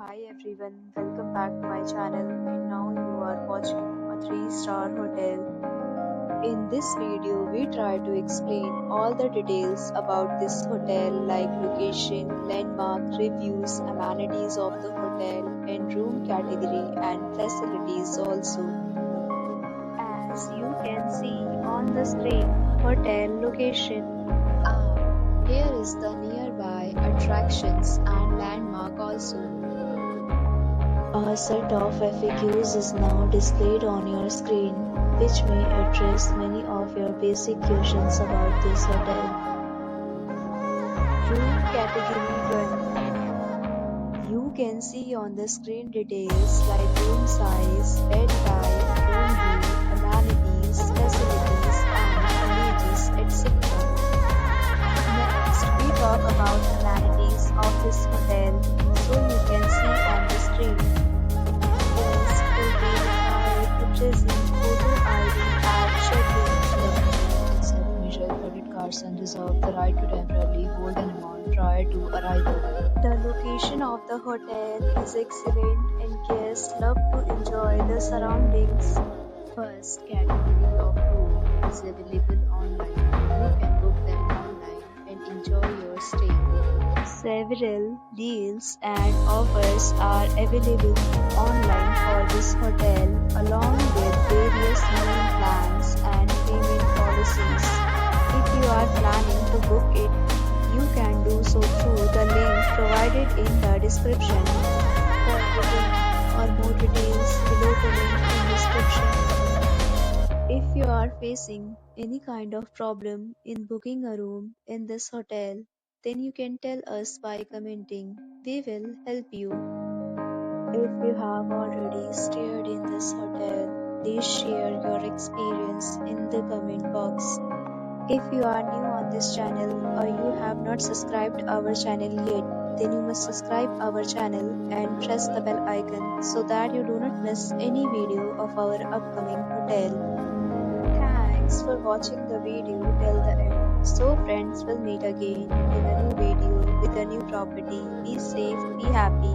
Hi everyone, welcome back to my channel and now you are watching a 3-star hotel. In this video, we try to explain all the details about this hotel like location, landmark, reviews, amenities of the hotel and room category and facilities also. As you can see on the screen, hotel location. Here is the nearby attractions and landmark also. A set of FAQs is now displayed on your screen, which may address many of your basic questions about this hotel. Room Category 1. You can see on the screen details like room size, bed type, room view, amenities, facilities, and images, etc. Next, we talk about amenities of this hotel, so you can see on the screen. Guests will be required to present photo ID at check-in. Luggage accept major credit cards and reserve the right to temporarily hold an amount prior to arrival. The location of the hotel is excellent and guests love to enjoy the surroundings. First category of room is available online. You can book them online and enjoy your stay. Several deals and offers are available online for this hotel along with various meal plans and payment policies. If you are planning to book it, you can do so through the link provided in the description. For booking or more details, below the link in description. If you are facing any kind of problem in booking a room in this hotel, then you can tell us by commenting. We will help you. If you have already stayed in this hotel, please share your experience in the comment box. If you are new on this channel or you have not subscribed our channel yet, then you must subscribe our channel and press the bell icon so that you do not miss any video of our upcoming hotel. Thanks for watching the video till the end. So friends, will meet again in a new video with a new property. Be safe, be happy.